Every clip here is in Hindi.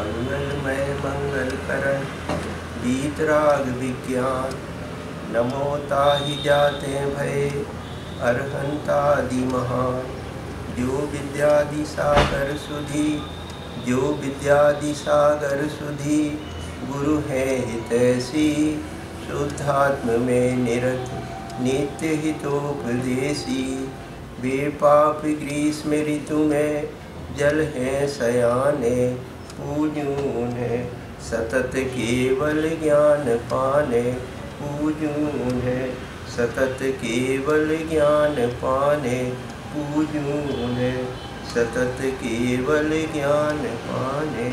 मंगलमय मंगल करण वीतराग विज्ञान। नमो ताहि जाते भय अरहंतादि महान। जो विद्यादि सागर सुधी जो विद्यादि सागर सुधी गुरु है हितैषी। शुद्धात्म में निरत नित्य हितोपदेशी। वे पाप ग्रीष्म ऋतु में जल है सयाने। पूजूं उन्हें सतत केवल ज्ञान पाने। पूजूं उन्हें सतत केवल ज्ञान पाने। पूजूं उन्हें सतत केवल ज्ञान पाने।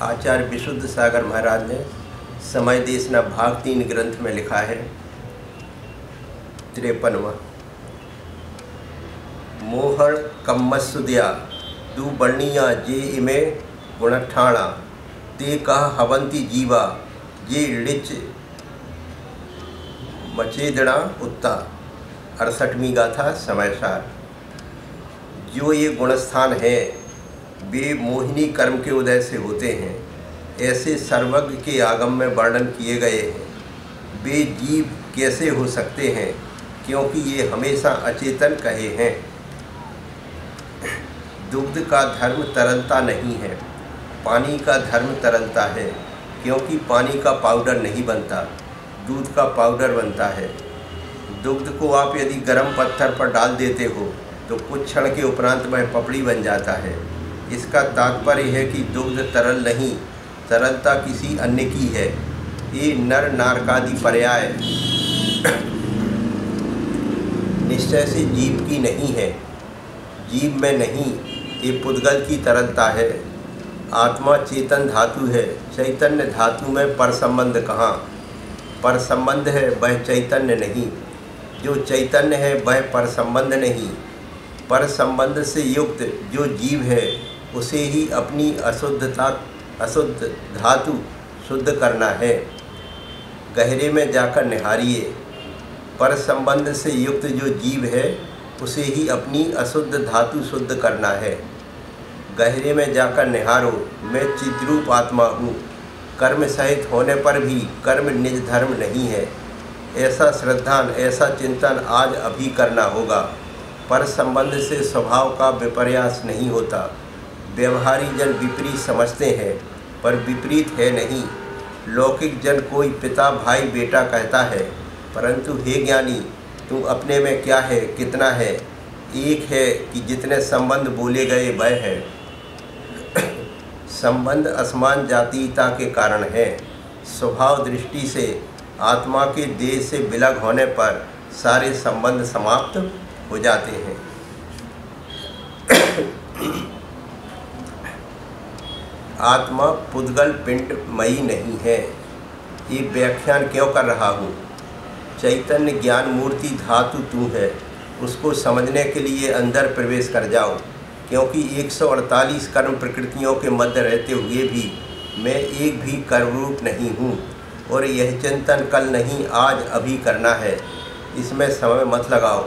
आचार्य विशुद्ध सागर महाराज ने समय देशना भाग 3 ग्रंथ में लिखा है 53वां। मोहन कम्मसुदिया दू बर्णिया जे इमे गुणठाणा। ते कह हवंती जीवा जे लिच मचेदड़ा उत्ता। 68वीं गाथा समयसार। जो ये गुणस्थान है वे मोहिनी कर्म के उदय से होते हैं, ऐसे सर्वज्ञ के आगम में वर्णन किए गए हैं। वे जीव कैसे हो सकते हैं, क्योंकि ये हमेशा अचेतन कहे हैं। दुग्ध का धर्म तरलता नहीं है, पानी का धर्म तरलता है, क्योंकि पानी का पाउडर नहीं बनता, दूध का पाउडर बनता है। दुग्ध को आप यदि गर्म पत्थर पर डाल देते हो तो कुछ क्षण के उपरांत वह पपड़ी बन जाता है। इसका तात्पर्य है कि दुग्ध तरल नहीं, तरलता किसी अन्य की है। ये नर नारकादि पर्याय निश्चय से जीव की नहीं है, जीव में नहीं, ये पुद्गल की तरलता है। आत्मा चेतन धातु है, चैतन्य धातु में पर संबंध कहाँ? पर संबंध है, वह चैतन्य नहीं। जो चैतन्य है वह पर संबंध नहीं। पर संबंध से युक्त जो जीव है उसे ही अपनी अशुद्ध धातु शुद्ध करना है। गहरे में जाकर निहारिए। पर संबंध से युक्त जो जीव है उसे ही अपनी अशुद्ध धातु शुद्ध करना है। गहरे में जाकर निहारो, मैं चिद्रूप आत्मा हूँ। कर्म सहित होने पर भी कर्म निज धर्म नहीं है। ऐसा श्रद्धान, ऐसा चिंतन आज अभी करना होगा। पर संबंध से स्वभाव का विपर्यास नहीं होता। व्यवहारी जन विपरीत समझते हैं, पर विपरीत है नहीं। लौकिक जन कोई पिता भाई बेटा कहता है, परंतु हे ज्ञानी, तू अपने में क्या है, कितना है? एक है कि जितने संबंध बोले गए वह है। संबंध असमान जातीयता के कारण है। स्वभाव दृष्टि से आत्मा के देह से विलग होने पर सारे संबंध समाप्त हो जाते हैं। आत्मा पुद्गल पिंडमयी नहीं है। ये व्याख्यान क्यों कर रहा हूँ? चैतन्य ज्ञान मूर्ति धातु तू है, उसको समझने के लिए अंदर प्रवेश कर जाओ। क्योंकि 148 कर्म प्रकृतियों के मध्य रहते हुए भी मैं एक भी कर्मरूप नहीं हूँ। और यह चिंतन कल नहीं, आज अभी करना है। इसमें समय मत लगाओ।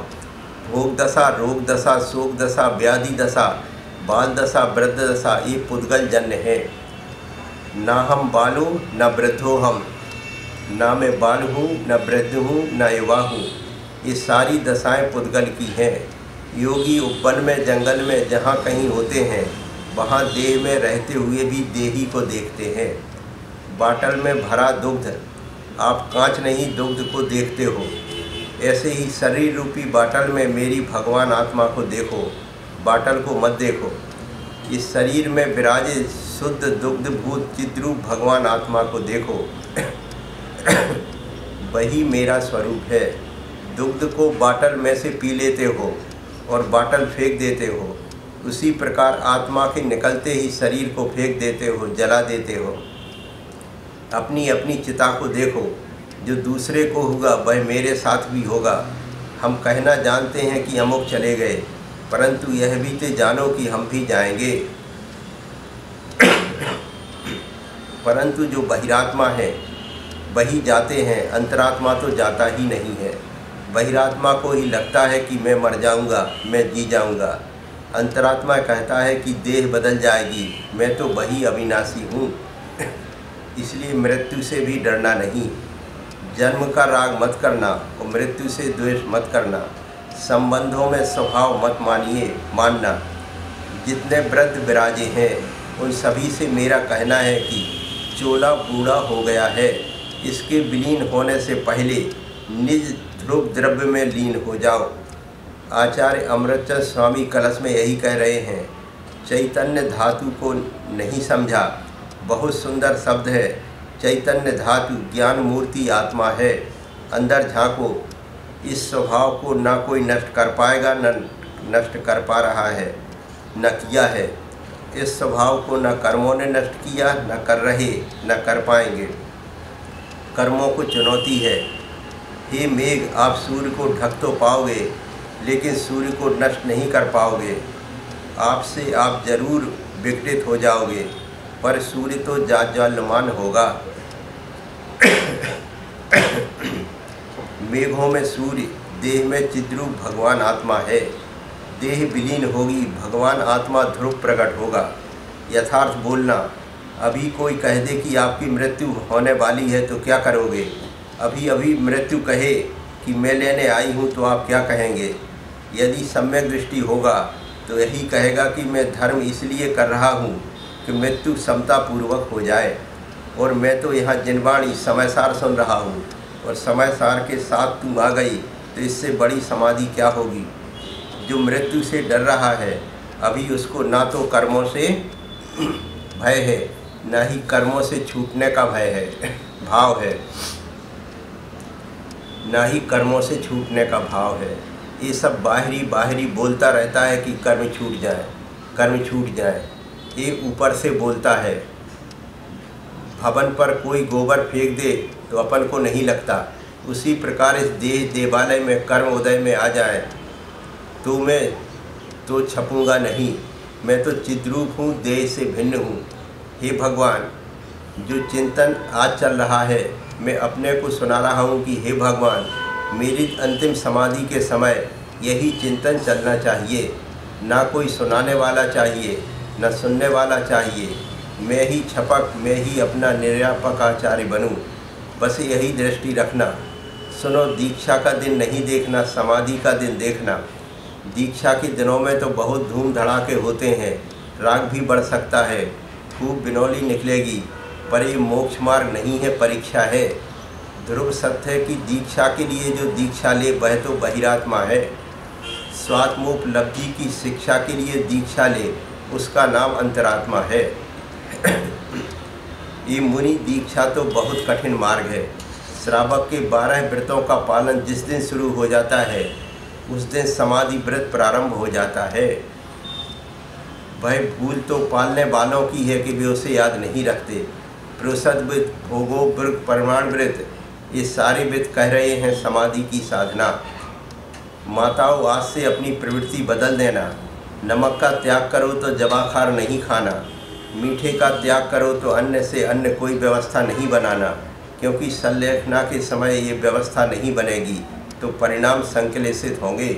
भोग दशा, रोग दशा, शोक दशा, व्याधि दशा, बाल दशा, वृद्ध दशा, ये पुद्गल जन्य है। ना हम बालो न वृद्धो हम, ना मैं बाल हूँ न वृद्ध हूँ न युवा हूँ। ये सारी दशाएं पुद्गल की हैं। योगी उपवन में, जंगल में जहाँ कहीं होते हैं, वहाँ देह में रहते हुए भी देही को देखते हैं। बाटल में भरा दुग्ध, आप कांच नहीं दुग्ध को देखते हो। ऐसे ही शरीर रूपी बाटल में मेरी भगवान आत्मा को देखो, बाटल को मत देखो। इस शरीर में विराजे शुद्ध दुग्धभूत चिद्रूप भगवान आत्मा को देखो। वही मेरा स्वरूप है। दुग्ध को बाटल में से पी लेते हो और बाटल फेंक देते हो। उसी प्रकार आत्मा के निकलते ही शरीर को फेंक देते हो, जला देते हो। अपनी अपनी चिता को देखो। जो दूसरे को होगा वह मेरे साथ भी होगा। हम कहना जानते हैं कि अमुक चले गए, परंतु यह भी तो जानो कि हम भी जाएंगे। परंतु जो बहिरात्मा है वही जाते हैं, अंतरात्मा तो जाता ही नहीं है। बहिरात्मा को ही लगता है कि मैं मर जाऊंगा, मैं जी जाऊंगा। अंतरात्मा कहता है कि देह बदल जाएगी, मैं तो वही अविनाशी हूँ। इसलिए मृत्यु से भी डरना नहीं। जन्म का राग मत करना और मृत्यु से द्वेष मत करना। संबंधों में स्वभाव मत मानना। जितने वृद्ध विराजे हैं उन सभी से मेरा कहना है कि चोला बूढ़ा हो गया है, इसके विलीन होने से पहले निज ध्रुव द्रव्य में लीन हो जाओ। आचार्य अमृतचंद स्वामी कलश में यही कह रहे हैं। चैतन्य धातु को नहीं समझा, बहुत सुंदर शब्द है। चैतन्य धातु ज्ञान मूर्ति आत्मा है। अंदर झांको, इस स्वभाव को ना कोई नष्ट कर पाएगा, न नष्ट कर पा रहा है, न किया है। इस स्वभाव को न कर्मों ने नष्ट किया, न कर रहे, न कर पाएंगे। कर्मों को चुनौती है। हे मेघ, आप सूर्य को ढक तो पाओगे, लेकिन सूर्य को नष्ट नहीं कर पाओगे। आपसे आप जरूर विघटित हो जाओगे, पर सूर्य तो जाज्वल्यमान होगा। मेघों में सूर्य, देह में चिद्रूप भगवान आत्मा है। देह विलीन होगी, भगवान आत्मा ध्रुव प्रकट होगा। यथार्थ बोलना। अभी कोई कह दे कि आपकी मृत्यु होने वाली है तो क्या करोगे? अभी मृत्यु कहे कि मैं लेने आई हूँ तो आप क्या कहेंगे? यदि सम्यक दृष्टि होगा तो यही कहेगा कि मैं धर्म इसलिए कर रहा हूँ कि मृत्यु समतापूर्वक हो जाए, और मैं तो यहाँ जिनवाणी समयसार सुन रहा हूँ, और समयसार के साथ तू आ गई तो इससे बड़ी समाधि क्या होगी? जो मृत्यु से डर रहा है अभी उसको ना तो कर्मों से भय है, ना ही कर्मों से छूटने का भय है, भाव है, ना ही कर्मों से छूटने का भाव है। ये सब बाहरी बोलता रहता है कि कर्म छूट जाए, कर्म छूट जाए। ये ऊपर से बोलता है। भवन पर कोई गोबर फेंक दे तो अपन को नहीं लगता, उसी प्रकार इस देवालय में कर्म उदय में आ जाए तो मैं तो छपूंगा नहीं। मैं तो चिद्रूप हूँ, देह से भिन्न हूँ। हे भगवान, जो चिंतन आज चल रहा है मैं अपने को सुना रहा हूँ कि हे भगवान, मेरी अंतिम समाधि के समय यही चिंतन चलना चाहिए। ना कोई सुनाने वाला चाहिए, न सुनने वाला चाहिए। मैं ही छपक, मैं ही अपना निर्यापक आचार्य बनूं। बस यही दृष्टि रखना। सुनो, दीक्षा का दिन नहीं देखना, समाधि का दिन देखना। दीक्षा के दिनों में तो बहुत धूम धड़ाके होते हैं, राग भी बढ़ सकता है, खूब बिनौली निकलेगी, पर ये मोक्ष मार्ग नहीं है, परीक्षा है। ध्रुव सत्य है कि दीक्षा के लिए जो दीक्षा ले वह तो बहिरात्मा है। स्वात्मोपलब्धि की शिक्षा के लिए दीक्षा ले, उसका नाम अंतरात्मा है। ये मुनि दीक्षा तो बहुत कठिन मार्ग है। श्रावक के 12 व्रतों का पालन जिस दिन शुरू हो जाता है उस दिन समाधि व्रत प्रारंभ हो जाता है। वह भूल तो पालने वालों की है कि वे उसे याद नहीं रखते। प्रसद व्रत, भोगो व्रत, परमाण व्रत, ये सारे व्रत कह रहे हैं समाधि की साधना। माताओं, आज से अपनी प्रवृत्ति बदल देना। नमक का त्याग करो तो जवाखार नहीं खाना। मीठे का त्याग करो तो अन्न से अन्य कोई व्यवस्था नहीं बनाना, क्योंकि संलेखना के समय ये व्यवस्था नहीं बनेगी तो परिणाम संक्लेशित होंगे।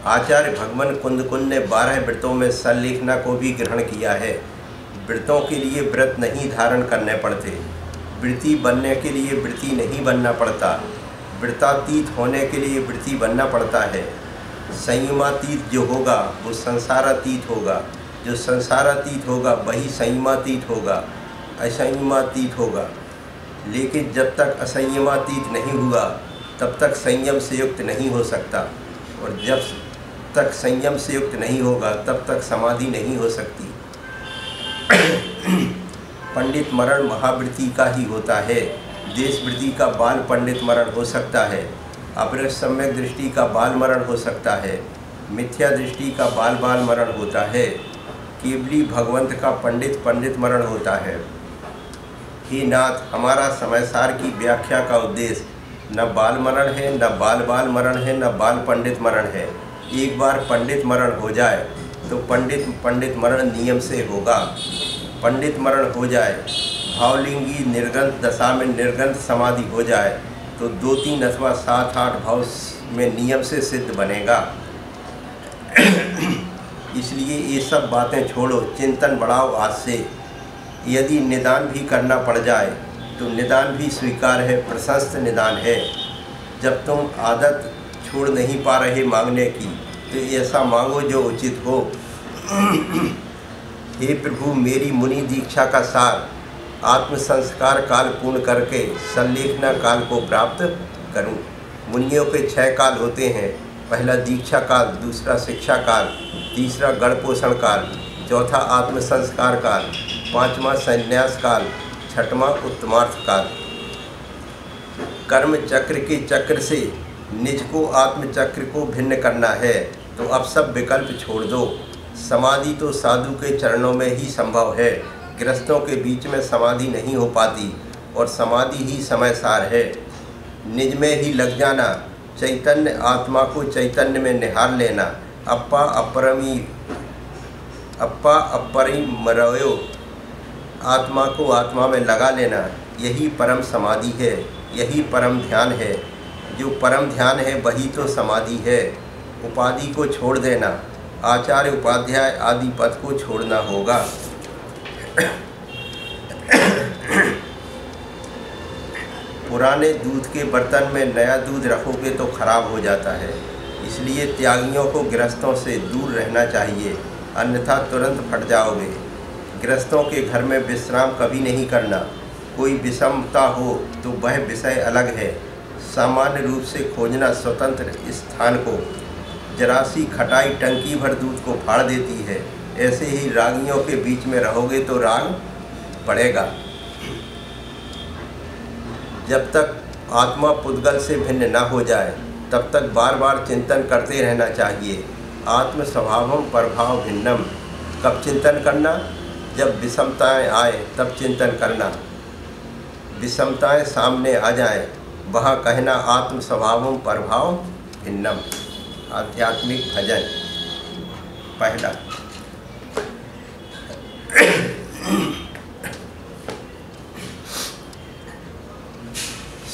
आचार्य भगवान कुंद ने 12 व्रतों में संलेखना को भी ग्रहण किया है। व्रतों के लिए व्रत नहीं धारण करने पड़ते, वृत्ति बनने के लिए वृत्ति नहीं बनना पड़ता, वृत्तातीत होने के लिए वृत्ति बनना पड़ता है। संयमातीत जो होगा वो संसारातीत होगा, जो संसारातीत होगा वही संयमातीत होगा, असंयमातीत होगा। लेकिन जब तक असंयमातीत नहीं हुआ तब तक संयम से युक्त नहीं हो सकता, और जब तक संयम से युक्त नहीं होगा तब तक समाधि नहीं हो सकती। पंडित मरण महावृत्ति का ही होता है। देश वृत्ति का बाल पंडित मरण हो सकता है, अपने सम्यक दृष्टि का बाल मरण हो सकता है, मिथ्या दृष्टि का बाल मरण होता है, केवली भगवंत का पंडित मरण होता है। हे नाथ, हमारा समयसार की व्याख्या का उद्देश्य न बाल मरण है, न बाल मरण है, न बाल पंडित मरण है। एक बार पंडित मरण हो जाए तो पंडित मरण नियम से होगा। पंडित मरण हो जाए, भावलिंगी निर्गंत दशा में निर्गंत समाधि हो जाए तो 2-3 अथवा 7-8 भाव में नियम से सिद्ध बनेगा। इसलिए ये सब बातें छोड़ो, चिंतन बढ़ाओ आज से। यदि निदान भी करना पड़ जाए तो निदान भी स्वीकार है, प्रशस्त निदान है। जब तुम आदत छोड़ नहीं पा रहे मांगने की तो ऐसा मांगो जो उचित हो। हे प्रभु, मेरी मुनि दीक्षा का सार आत्म संस्कार काल पूर्ण करके संलेखना काल को प्राप्त करूं। मुनियों के 6 काल होते हैं, पहला दीक्षा काल, दूसरा शिक्षा काल, तीसरा गण पोषण काल, चौथा आत्म संस्कार काल, 5वां संन्यास काल, 6वां उत्तमार्थ काल। कर्म चक्र के चक्र से निज को आत्म चक्र को भिन्न करना है तो अब सब विकल्प छोड़ दो। समाधि तो साधु के चरणों में ही संभव है, गृहस्थों के बीच में समाधि नहीं हो पाती और समाधि ही समय सार है। निज में ही लग जाना, चैतन्य आत्मा को चैतन्य में निहार लेना, अप्पा अपरिमरयो आत्मा को आत्मा में लगा लेना, यही परम समाधि है, यही परम ध्यान है। जो परम ध्यान है वही तो समाधि है। उपाधि को छोड़ देना, आचार्य उपाध्याय आदि पद को छोड़ना होगा। पुराने दूध के बर्तन में नया दूध रखोगे तो खराब हो जाता है, इसलिए त्यागियों को गृहस्थों से दूर रहना चाहिए, अन्यथा तुरंत फट जाओगे। गृहस्थों के घर में विश्राम कभी नहीं करना। कोई विषमता हो तो वह विषय अलग है, सामान्य रूप से खोजना स्वतंत्र स्थान को। जरा सी खटाई टंकी भर दूध को फाड़ देती है, ऐसे ही रागियों के बीच में रहोगे तो राग पड़ेगा। जब तक आत्मा पुद्गल से भिन्न न हो जाए तब तक बार बार चिंतन करते रहना चाहिए। आत्म स्वभावम प्रभाव भिन्नम। कब चिंतन करना? जब विषमताएं आए तब चिंतन करना। विषमताएं सामने आ जाएं, वहाँ कहना आत्म स्वभावम प्रभाव भिन्नम। आध्यात्मिक भजन पहला।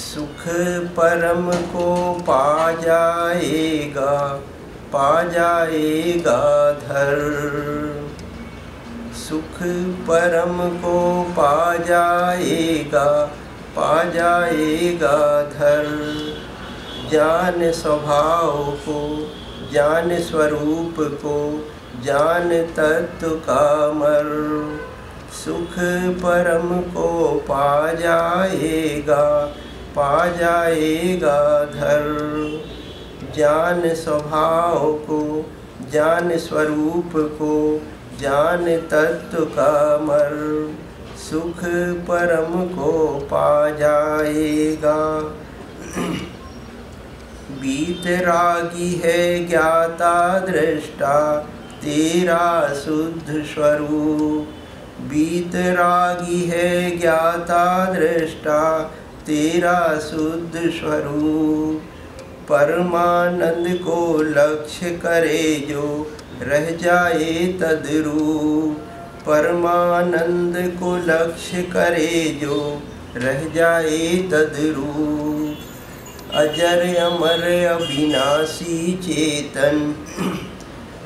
सुख परम को पा जाएगा धर। सुख परम को पा जाएगा धर। जान स्वभाव को, जान स्वरूप को, जान तत्व का मर। सुख परम को पा जाएगा धर। जान स्वभाव को, जान स्वरूप को, जान तत्व का मर। सुख परम को पा जाएगा। वीतरागी है ज्ञाता दृष्टा तेरा शुद्ध स्वरूप। वीतरागी है ज्ञाता दृष्टा तेरा शुद्ध स्वरूप। परमानंद को लक्ष्य करे जो रह जाए तद्रूप। परमानंद को लक्ष्य करे जो रह जाए तद्रूप। अजर अमर अविनाशी चेतन,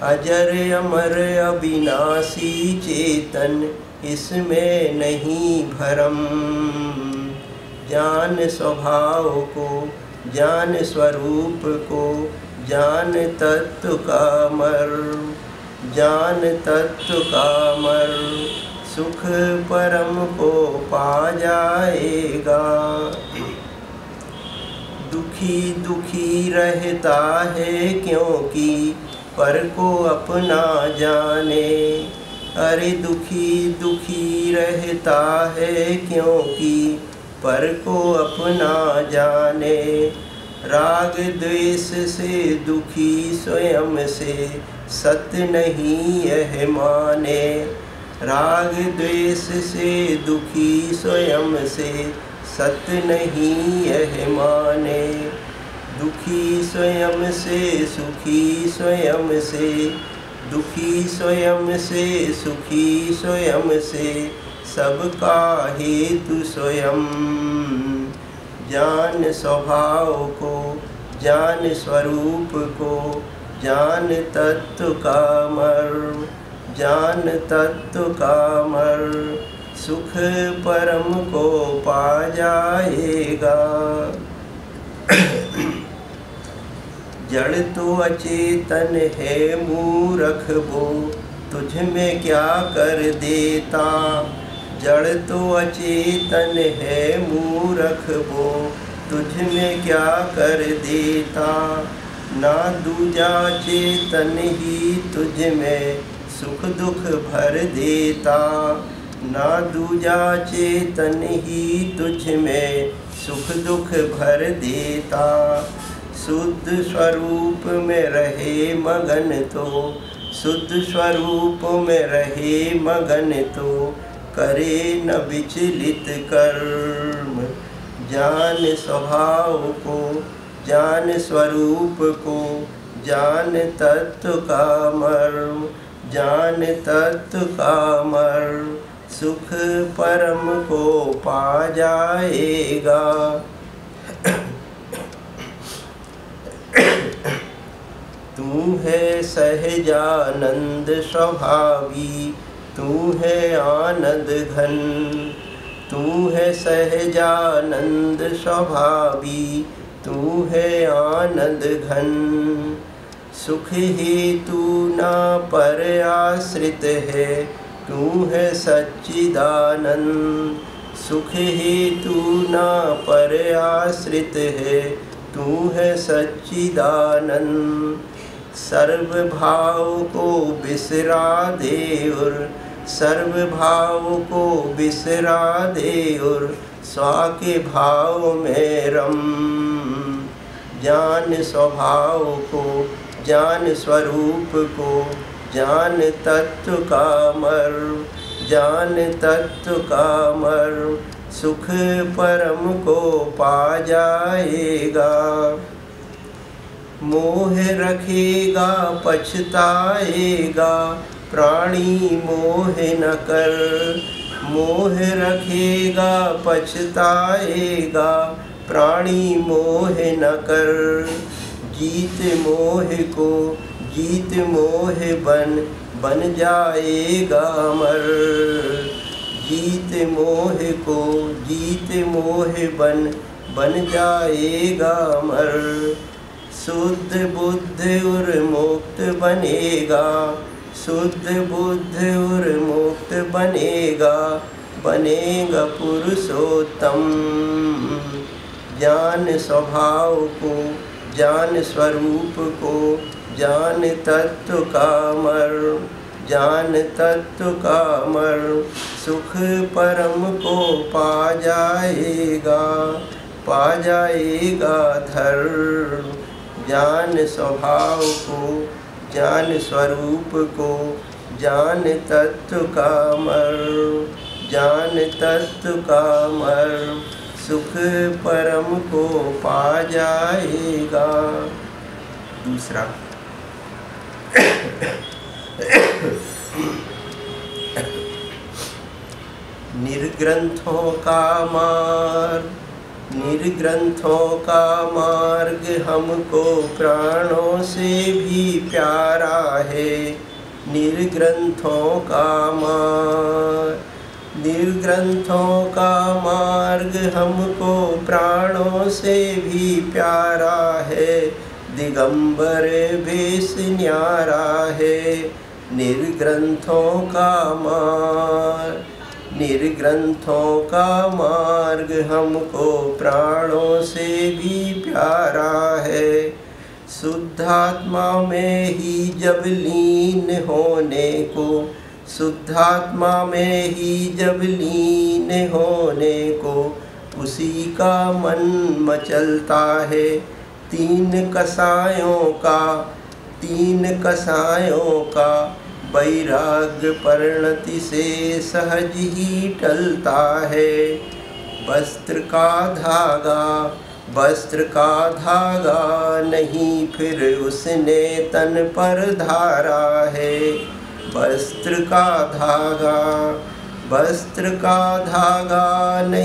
अजर अमर अविनाशी चेतन, इसमें नहीं भरम। जान स्वभाव को, जान स्वरूप को, जान तत्व का मर। जान तत्व का मर। सुख परम को पा जाएगा। दुखी दुखी रहता है क्योंकि पर को अपना जाने। अरे दुखी दुखी रहता है क्योंकि पर को अपना जाने। राग द्वेष से दुखी स्वयं से सत्य नहीं यह माने। राग द्वेष से दुखी स्वयं से सत्य नहीं यह माने। दुखी स्वयं से सुखी स्वयं से दुखी स्वयं से सुखी स्वयं से, सबका हेतु स्वयं। जान स्वभाव को, जान स्वरूप को, जान तत्व का मर्म, जान तत्व का मर्म, सुख परम को पा जाएगा। जड़ तो अचेतन है मूर्ख वो, तुझ में क्या कर देता। जड़ तो अचेतन है मूर्ख वो, तुझ में क्या कर देता। ना दूजा चेतन ही तुझ में सुख दुख भर देता। ना दूजा चेतन ही तुझ में सुख दुख भर देता। शुद्ध स्वरूप में रहे मगन तो, शुद्ध स्वरूप में रहे मगन तो, करे न विचलित कर्म। जान स्वभाव को, जान स्वरूप को, जान तत्व का मर्म, जान तत्व का मर्म, सुख परम को पा जाएगा। तू है सहजानंद स्वभावी, तू है आनंद घन। तू है सहजानंद स्वभावी, तू है आनंद घन। सुख हेतु ना पर आश्रित है, तू है सच्चिदानंद। सुख हेतु ना पर आश्रित है, तू है सच्चिदानंद। सर्व भाव को बिसरा दे और, सर्व भाव को बिसरा दे और, स्वा के भाव में रम। जान स्वभाव को, जान स्वरूप को, जान तत्व का मर्म, जान तत्व का मर्म, सुख परम को पा जाएगा। मोह रखेगा पछताएगा, प्राणी मोह न कर। मोह रखेगा पछताएगा, प्राणी मोह न कर। जीत मोह को, जीत मोह बन जाएगा अमर। जीत मोह को, जीत मोह बन जाएगा अमर। शुद्ध बुद्ध और मुक्त बनेगा, शुद्ध बुद्ध और मुक्त बनेगा, बनेगा पुरुषोत्तम। जान स्वभाव को, जान स्वरूप को, जान तत्व का मर्म, जान तत्व का मर्म, सुख परम को पा जाएगा, पा जाएगा धर्म। जान स्वभाव को, जान स्वरूप को, जान तत्व का मर्म, जान तत्व का मर्म, सुख परम को पा जाएगा। दूसरा निर्ग्रंथों का मार्ग, निर्ग्रंथों का मार्ग हमको प्राणों से भी प्यारा है। निर्ग्रंथों का मार्ग, निर्ग्रंथों का मार्ग हमको प्राणों से भी प्यारा है। दिगंबर वेश न्यारा है निर्ग्रंथों का मार्ग, निर्ग्रंथों का मार्ग हमको प्राणों से भी प्यारा है। शुद्धात्मा में ही जब लीन होने को, शुद्धात्मा में ही जब लीन होने को, उसी का मन मचलता है। तीन कसायों का, तीन कसायों का वैराग्य परिणति से सहज ही टलता है। वस्त्र का धागा, वस्त्र का धागा नहीं फिर उसने तन पर धारा है। वस्त्र का धागा नहीं